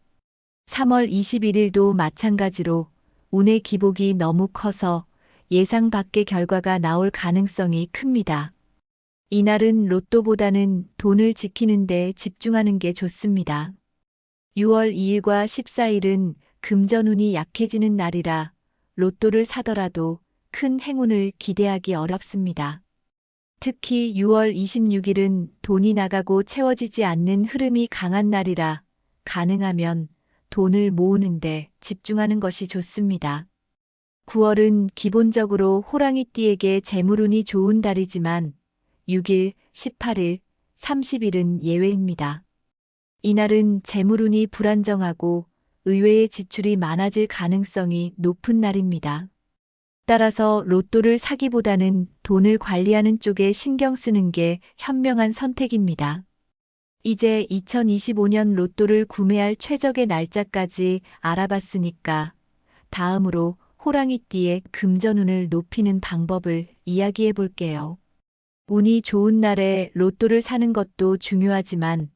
3월 21일도 마찬가지로 운의 기복이 너무 커서 예상 밖의 결과가 나올 가능성이 큽니다. 이날은 로또보다는 돈을 지키는 데 집중하는 게 좋습니다. 6월 2일과 14일은 금전운이 약해지는 날이라 로또를 사더라도 큰 행운을 기대하기 어렵습니다. 특히 6월 26일은 돈이 나가고 채워지지 않는 흐름이 강한 날이라 가능하면 돈을 모으는데 집중하는 것이 좋습니다. 9월은 기본적으로 호랑이띠에게 재물운이 좋은 달이지만 6일, 18일, 30일은 예외입니다. 이날은 재물운이 불안정하고 의외의 지출이 많아질 가능성이 높은 날입니다. 따라서 로또를 사기보다는 돈을 관리하는 쪽에 신경 쓰는 게 현명한 선택입니다. 이제 2025년 로또를 구매할 최적의 날짜까지 알아봤으니까 다음으로 호랑이띠의 금전운을 높이는 방법을 이야기해 볼게요. 운이 좋은 날에 로또를 사는 것도 중요하지만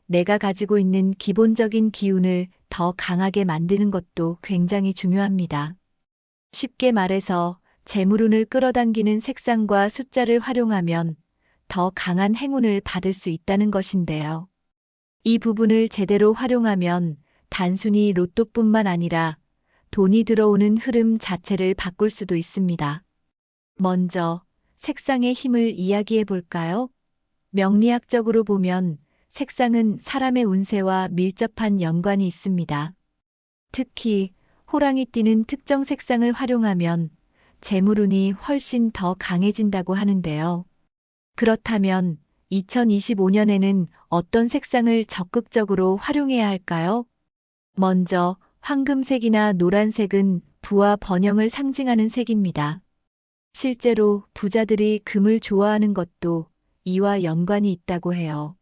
내가 가지고 있는 기본적인 기운을 더 강하게 만드는 것도 굉장히 중요합니다. 쉽게 말해서 재물운을 끌어당기는 색상과 숫자를 활용하면 더 강한 행운을 받을 수 있다는 것인데요. 이 부분을 제대로 활용하면 단순히 로또뿐만 아니라 돈이 들어오는 흐름 자체를 바꿀 수도 있습니다. 먼저 색상의 힘을 이야기해 볼까요? 명리학적으로 보면 색상은 사람의 운세와 밀접한 연관이 있습니다. 특히 호랑이띠는 특정 색상을 활용하면 재물운이 훨씬 더 강해진다고 하는데요. 그렇다면 2025년에는 어떤 색상을 적극적으로 활용해야 할까요? 먼저 황금색이나 노란색은 부와 번영을 상징하는 색입니다. 실제로 부자들이 금을 좋아하는 것도 이와 연관이 있다고 해요.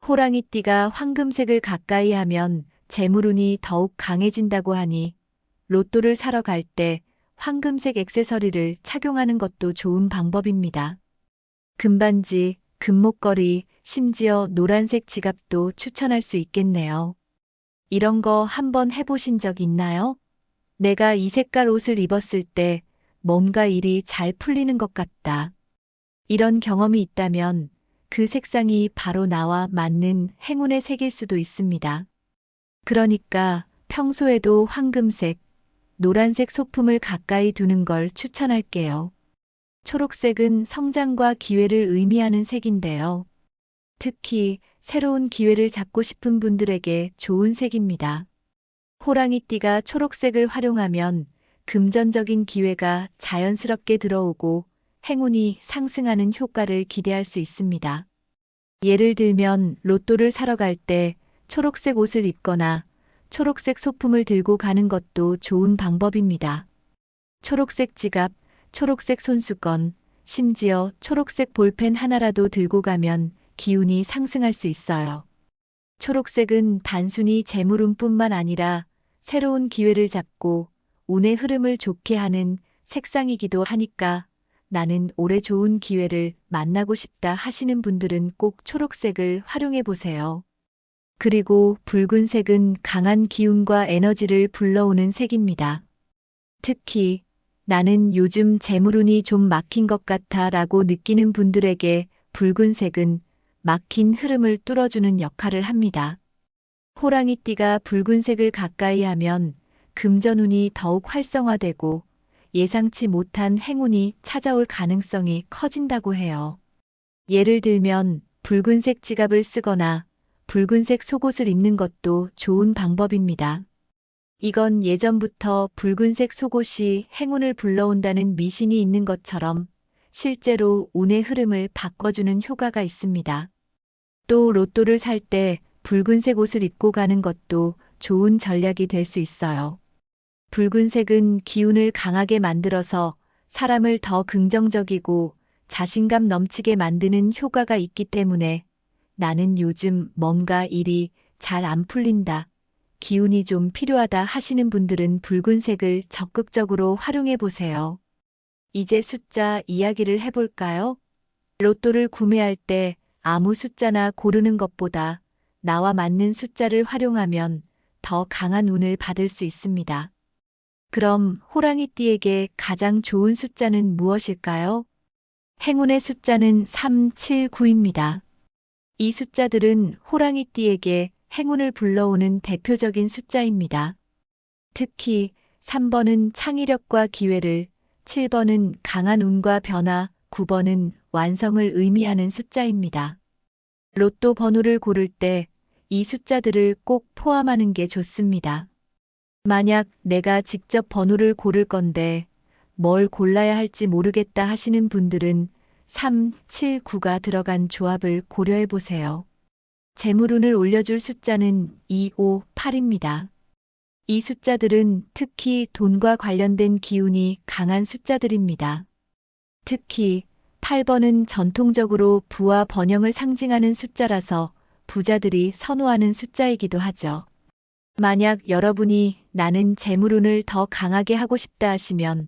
호랑이띠가 황금색을 가까이 하면 재물운이 더욱 강해진다고 하니 로또를 사러 갈 때 황금색 액세서리를 착용하는 것도 좋은 방법입니다. 금반지, 금목걸이, 심지어 노란색 지갑도 추천할 수 있겠네요. 이런 거 한번 해보신 적 있나요? 내가 이 색깔 옷을 입었을 때 뭔가 일이 잘 풀리는 것 같다. 이런 경험이 있다면 그 색상이 바로 나와 맞는 행운의 색일 수도 있습니다. 그러니까 평소에도 황금색, 노란색 소품을 가까이 두는 걸 추천할게요. 초록색은 성장과 기회를 의미하는 색인데요. 특히 새로운 기회를 잡고 싶은 분들에게 좋은 색입니다. 호랑이띠가 초록색을 활용하면 금전적인 기회가 자연스럽게 들어오고 행운이 상승하는 효과를 기대할 수 있습니다. 예를 들면 로또를 사러 갈 때 초록색 옷을 입거나 초록색 소품을 들고 가는 것도 좋은 방법입니다. 초록색 지갑, 초록색 손수건, 심지어 초록색 볼펜 하나라도 들고 가면 기운이 상승할 수 있어요. 초록색은 단순히 재물운뿐만 아니라 새로운 기회를 잡고 운의 흐름을 좋게 하는 색상이기도 하니까 나는 올해 좋은 기회를 만나고 싶다 하시는 분들은 꼭 초록색을 활용해 보세요. 그리고 붉은색은 강한 기운과 에너지를 불러오는 색입니다. 특히 나는 요즘 재물운이 좀 막힌 것 같아 라고 느끼는 분들에게 붉은색은 막힌 흐름을 뚫어주는 역할을 합니다. 호랑이띠가 붉은색을 가까이 하면 금전운이 더욱 활성화되고 예상치 못한 행운이 찾아올 가능성이 커진다고 해요. 예를 들면 붉은색 지갑을 쓰거나 붉은색 속옷을 입는 것도 좋은 방법입니다. 이건 예전부터 붉은색 속옷이 행운을 불러온다는 미신이 있는 것처럼 실제로 운의 흐름을 바꿔주는 효과가 있습니다. 또 로또를 살 때 붉은색 옷을 입고 가는 것도 좋은 전략이 될 수 있어요. 붉은색은 기운을 강하게 만들어서 사람을 더 긍정적이고 자신감 넘치게 만드는 효과가 있기 때문에 나는 요즘 뭔가 일이 잘 안 풀린다, 기운이 좀 필요하다 하시는 분들은 붉은색을 적극적으로 활용해 보세요. 이제 숫자 이야기를 해볼까요? 로또를 구매할 때 아무 숫자나 고르는 것보다 나와 맞는 숫자를 활용하면 더 강한 운을 받을 수 있습니다. 그럼 호랑이띠에게 가장 좋은 숫자는 무엇일까요? 행운의 숫자는 3, 7, 9입니다. 이 숫자들은 호랑이띠에게 행운을 불러오는 대표적인 숫자입니다. 특히 3번은 창의력과 기회를, 7번은 강한 운과 변화, 9번은 완성을 의미하는 숫자입니다. 로또 번호를 고를 때 이 숫자들을 꼭 포함하는 게 좋습니다. 만약 내가 직접 번호를 고를 건데 뭘 골라야 할지 모르겠다 하시는 분들은 3, 7, 9가 들어간 조합을 고려해 보세요. 재물운을 올려줄 숫자는 2, 5, 8입니다. 이 숫자들은 특히 돈과 관련된 기운이 강한 숫자들입니다. 특히 8번은 전통적으로 부와 번영을 상징하는 숫자라서 부자들이 선호하는 숫자이기도 하죠. 만약 여러분이 나는 재물운을 더 강하게 하고 싶다 하시면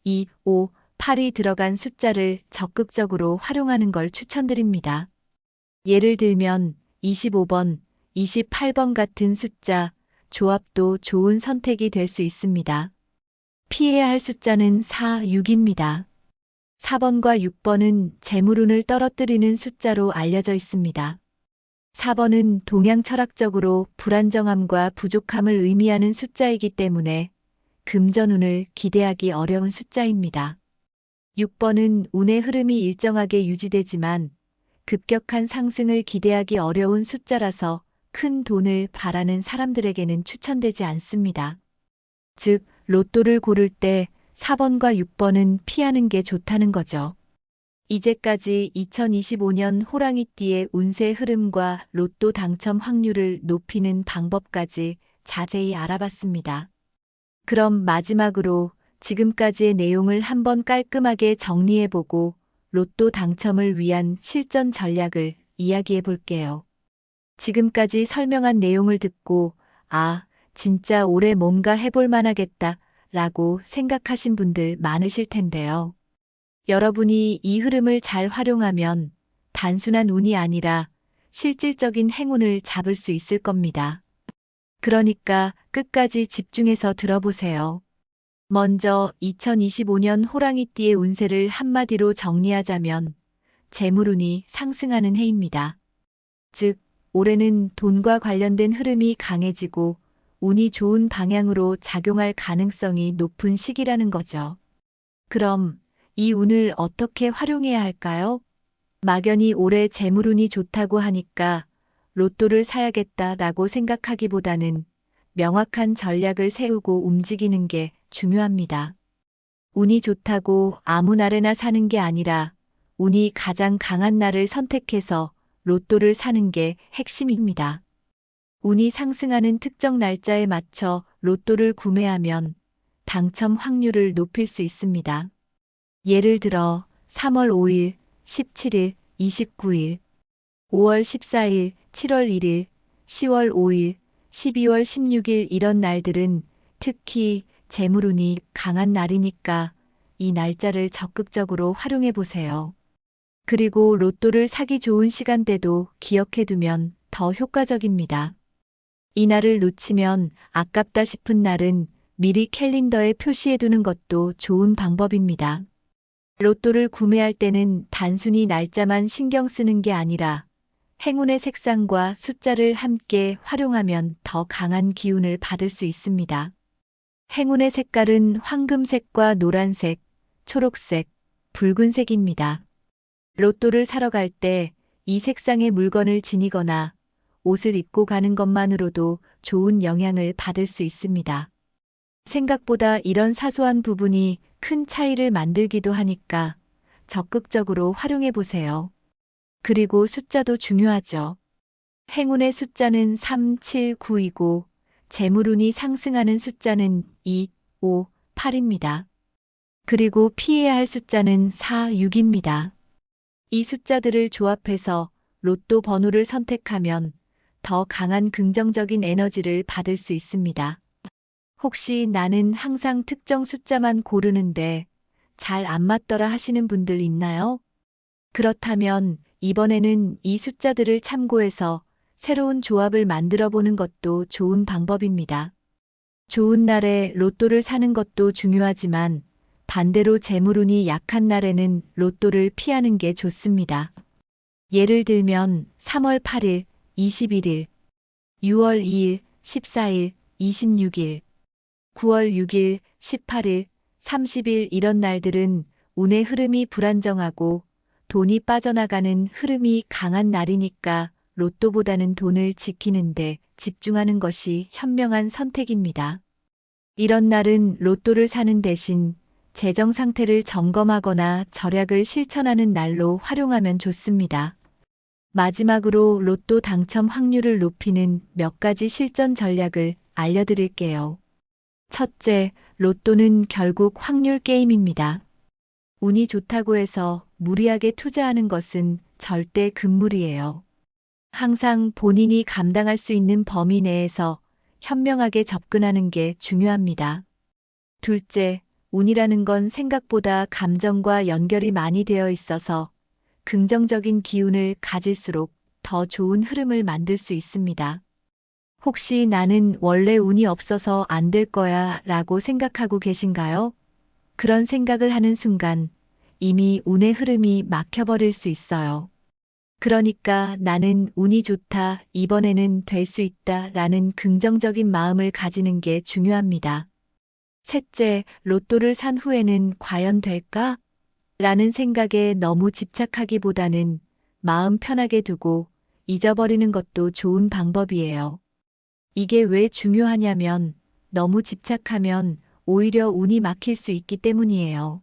2, 5, 8이 들어간 숫자를 적극적으로 활용하는 걸 추천드립니다. 예를 들면 25번, 28번 같은 숫자, 조합도 좋은 선택이 될 수 있습니다. 피해야 할 숫자는 4, 6입니다. 4번과 6번은 재물운을 떨어뜨리는 숫자로 알려져 있습니다. 4번은 동양 철학적으로 불안정함과 부족함을 의미하는 숫자이기 때문에 금전운을 기대하기 어려운 숫자입니다. 6번은 운의 흐름이 일정하게 유지되지만 급격한 상승을 기대하기 어려운 숫자라서 큰 돈을 바라는 사람들에게는 추천되지 않습니다. 즉, 로또를 고를 때 4번과 6번은 피하는 게 좋다는 거죠. 이제까지 2025년 호랑이띠의 운세 흐름과 로또 당첨 확률을 높이는 방법까지 자세히 알아봤습니다. 그럼 마지막으로 지금까지의 내용을 한번 깔끔하게 정리해보고 로또 당첨을 위한 실전 전략을 이야기해 볼게요. 지금까지 설명한 내용을 듣고 진짜 올해 뭔가 해볼 만하겠다 라고 생각하신 분들 많으실 텐데요. 여러분이 이 흐름을 잘 활용하면 단순한 운이 아니라 실질적인 행운을 잡을 수 있을 겁니다. 그러니까 끝까지 집중해서 들어보세요. 먼저 2025년 호랑이띠의 운세를 한마디로 정리하자면 재물운이 상승하는 해입니다. 즉, 올해는 돈과 관련된 흐름이 강해지고 운이 좋은 방향으로 작용할 가능성이 높은 시기라는 거죠. 그럼 이 운을 어떻게 활용해야 할까요? 막연히 올해 재물운이 좋다고 하니까 로또를 사야겠다라고 생각하기보다는 명확한 전략을 세우고 움직이는 게 중요합니다. 운이 좋다고 아무 날에나 사는 게 아니라 운이 가장 강한 날을 선택해서 로또를 사는 게 핵심입니다. 운이 상승하는 특정 날짜에 맞춰 로또를 구매하면 당첨 확률을 높일 수 있습니다. 예를 들어 3월 5일, 17일, 29일, 5월 14일, 7월 1일, 10월 5일, 12월 16일 이런 날들은 특히 재물운이 강한 날이니까 이 날짜를 적극적으로 활용해 보세요. 그리고 로또를 사기 좋은 시간대도 기억해 두면 더 효과적입니다. 이 날을 놓치면 아깝다 싶은 날은 미리 캘린더에 표시해 두는 것도 좋은 방법입니다. 로또를 구매할 때는 단순히 날짜만 신경 쓰는 게 아니라 행운의 색상과 숫자를 함께 활용하면 더 강한 기운을 받을 수 있습니다. 행운의 색깔은 황금색과 노란색, 초록색, 붉은색입니다. 로또를 사러 갈 때 이 색상의 물건을 지니거나 옷을 입고 가는 것만으로도 좋은 영향을 받을 수 있습니다. 생각보다 이런 사소한 부분이 큰 차이를 만들기도 하니까 적극적으로 활용해 보세요. 그리고 숫자도 중요하죠. 행운의 숫자는 3, 7, 9이고 재물운이 상승하는 숫자는 2, 5, 8입니다. 그리고 피해야 할 숫자는 4, 6입니다. 이 숫자들을 조합해서 로또 번호를 선택하면 더 강한 긍정적인 에너지를 받을 수 있습니다. 혹시 나는 항상 특정 숫자만 고르는데 잘 안 맞더라 하시는 분들 있나요? 그렇다면 이번에는 이 숫자들을 참고해서 새로운 조합을 만들어 보는 것도 좋은 방법입니다. 좋은 날에 로또를 사는 것도 중요하지만 반대로 재물운이 약한 날에는 로또를 피하는 게 좋습니다. 예를 들면 3월 8일, 21일, 6월 2일, 14일, 26일, 9월 6일, 18일, 30일 이런 날들은 운의 흐름이 불안정하고 돈이 빠져나가는 흐름이 강한 날이니까 로또보다는 돈을 지키는데 집중하는 것이 현명한 선택입니다. 이런 날은 로또를 사는 대신 재정 상태를 점검하거나 절약을 실천하는 날로 활용하면 좋습니다. 마지막으로 로또 당첨 확률을 높이는 몇 가지 실전 전략을 알려드릴게요. 첫째, 로또는 결국 확률 게임입니다. 운이 좋다고 해서 무리하게 투자하는 것은 절대 금물이에요. 항상 본인이 감당할 수 있는 범위 내에서 현명하게 접근하는 게 중요합니다. 둘째, 운이라는 건 생각보다 감정과 연결이 많이 되어 있어서 긍정적인 기운을 가질수록 더 좋은 흐름을 만들 수 있습니다. 혹시 나는 원래 운이 없어서 안 될 거야 라고 생각하고 계신가요? 그런 생각을 하는 순간 이미 운의 흐름이 막혀버릴 수 있어요. 그러니까 나는 운이 좋다, 이번에는 될 수 있다 라는 긍정적인 마음을 가지는 게 중요합니다. 셋째, 로또를 산 후에는 과연 될까? 라는 생각에 너무 집착하기보다는 마음 편하게 두고 잊어버리는 것도 좋은 방법이에요. 이게 왜 중요하냐면 너무 집착하면 오히려 운이 막힐 수 있기 때문이에요.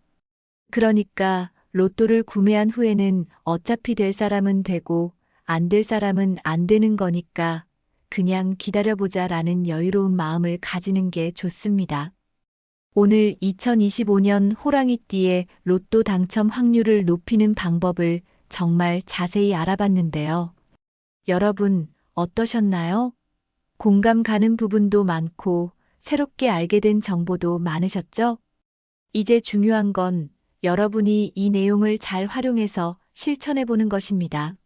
그러니까 로또를 구매한 후에는 어차피 될 사람은 되고 안 될 사람은 안 되는 거니까 그냥 기다려보자 라는 여유로운 마음을 가지는 게 좋습니다. 오늘 2025년 호랑이띠의 로또 당첨 확률을 높이는 방법을 정말 자세히 알아봤는데요. 여러분, 어떠셨나요? 공감 가는 부분도 많고 새롭게 알게 된 정보도 많으셨죠? 이제 중요한 건 여러분이 이 내용을 잘 활용해서 실천해 보는 것입니다.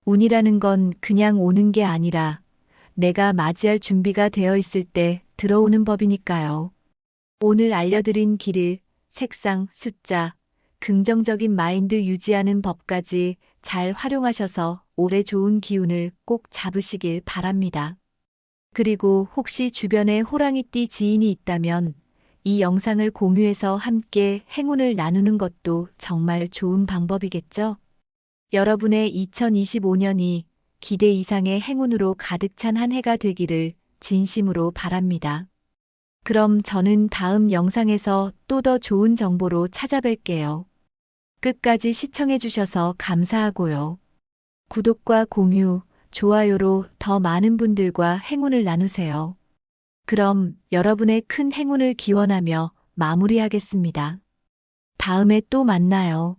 운이라는 건 그냥 오는 게 아니라 내가 맞이할 준비가 되어 있을 때 들어오는 법이니까요. 오늘 알려드린 길일, 색상, 숫자, 긍정적인 마인드 유지하는 법까지 잘 활용하셔서 올해 좋은 기운을 꼭 잡으시길 바랍니다. 그리고 혹시 주변에 호랑이띠 지인이 있다면 이 영상을 공유해서 함께 행운을 나누는 것도 정말 좋은 방법이겠죠? 여러분의 2025년이 기대 이상의 행운으로 가득 찬 한 해가 되기를 진심으로 바랍니다. 그럼 저는 다음 영상에서 또 더 좋은 정보로 찾아뵐게요. 끝까지 시청해주셔서 감사하고요. 구독과 공유, 좋아요로 더 많은 분들과 행운을 나누세요. 그럼 여러분의 큰 행운을 기원하며 마무리하겠습니다. 다음에 또 만나요.